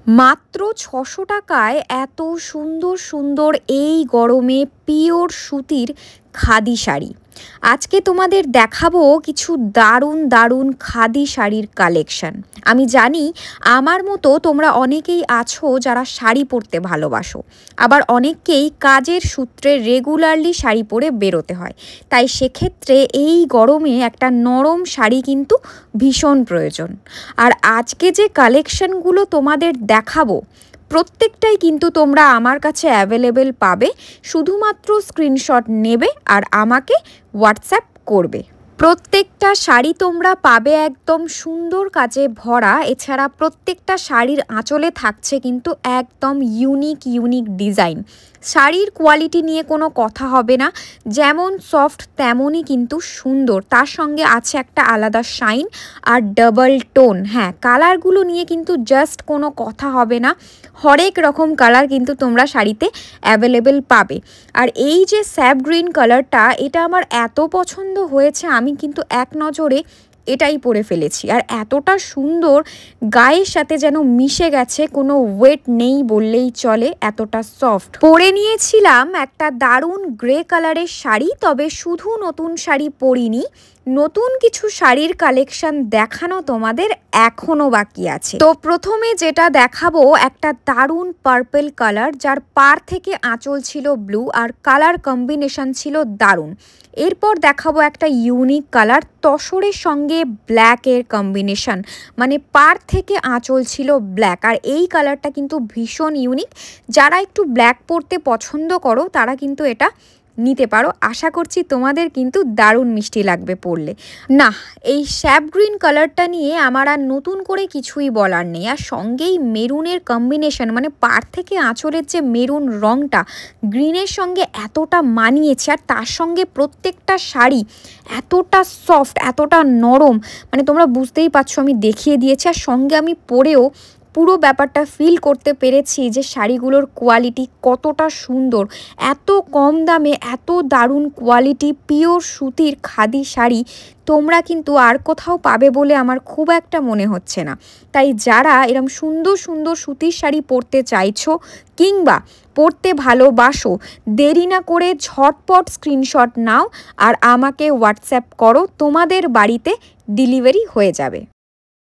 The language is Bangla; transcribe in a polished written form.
মাত্র ৬০০ টাকায় এত সুন্দর সুন্দর এই গরমে পিওর সুতির খাদি শাড়ি। আজকে তোমাদের দেখাবো কিছু দারুণ দারুণ খাদি শাড়ির কালেকশন। আমি জানি আমার মতো তোমরা অনেকেই আছো যারা শাড়ি পরতে ভালোবাসো, আবার অনেককেই কাজের সূত্রে রেগুলারলি শাড়ি পরে বেরোতে হয়। তাই সেক্ষেত্রে এই গরমে একটা নরম শাড়ি কিন্তু ভীষণ প্রয়োজন। আর আজকে যে কালেকশনগুলো তোমাদের দেখাবো প্রত্যেকটাই কিন্তু তোমরা আমার কাছে অ্যাভেলেবেল পাবে। শুধুমাত্র স্ক্রিনশট নেবে আর আমাকে হোয়াটসঅ্যাপ করবে। প্রত্যেকটা শাড়ি তোমরা পাবে একদম সুন্দর কাজে ভরা। এছাড়া প্রত্যেকটা শাড়ির আঁচলে থাকছে কিন্তু একদম ইউনিক ডিজাইন। শাড়ির কোয়ালিটি নিয়ে কোনো কথা হবে না, যেমন সফট তেমনই কিন্তু সুন্দর। তার সঙ্গে আছে একটা আলাদা শাইন আর ডাবল টোন। হ্যাঁ, কালারগুলো নিয়ে কিন্তু জাস্ট কোনো কথা হবে না। হরেক রকম কালার কিন্তু তোমরা শাড়িতে অ্যাভেলেবেল পাবে। আর এই যে স্যাপ গ্রিন কালারটা, এটা আমার এত পছন্দ হয়েছে, আমি কিন্তু এক নজরে এটাই পরে ফেলেছি। আর এতটা সুন্দর, গায়ের সাথে যেন মিশে গেছে, কোনো ওয়েট নেই বললেই চলে, এতটা সফট। পরে নিয়েছিলাম একটা দারুণ গ্রে কালারের শাড়ি, তবে শুধু নতুন শাড়ি পরিনি, নতুন কিছু শাড়ির কালেকশন দেখানো তোমাদের এখনো বাকি আছে। তো প্রথমে যেটা দেখাবো একটা দারুণ পার্পল কালার, যার পার থেকে আঁচল ছিল ব্লু আর কালার কম্বিনেশন ছিল দারুণ। এরপর দেখাবো একটা ইউনিক কালার, তসরের সঙ্গে ব্ল্যাকের কম্বিনেশন, মানে পার থেকে আঁচল ছিল ব্ল্যাক। আর এই কালারটা কিন্তু ভীষণ ইউনিক। যারা একটু ব্ল্যাক পরতে পছন্দ করো তারা কিন্তু এটা নিতে পারো। আশা করছি তোমাদের কিন্তু দারুণ মিষ্টি লাগবে পরলে। না, এই স্যাপ গ্রিন কালারটা নিয়ে আমার আর নতুন করে কিছুই বলার নেই। আর সঙ্গেই মেরুনের কম্বিনেশন, মানে পাড় থেকে আঁচলের যে মেরুন রঙটা গ্রিনের সঙ্গে এতটা মানিয়েছে। আর তার সঙ্গে প্রত্যেকটা শাড়ি এতটা সফট, এতটা নরম, মানে তোমরা বুঝতেই পারছো, আমি দেখিয়ে দিয়েছি। আর সঙ্গে আমি পরেও পুরো ব্যাপারটা ফিল করতে পেরেছি যে শাড়িগুলোর কোয়ালিটি কতটা সুন্দর। এত কম দামে এত দারুণ কোয়ালিটি পিওর সুতির খাদি শাড়ি তোমরা কিন্তু আর কোথাও পাবে বলে আমার খুব একটা মনে হচ্ছে না। তাই যারা এরকম সুন্দর সুন্দর সুতির শাড়ি পরতে চাইছো কিংবা পরতে ভালোবাসো, দেরি না করে ঝটপট স্ক্রিনশট নাও আর আমাকে হোয়াটসঅ্যাপ করো, তোমাদের বাড়িতে ডেলিভারি হয়ে যাবে।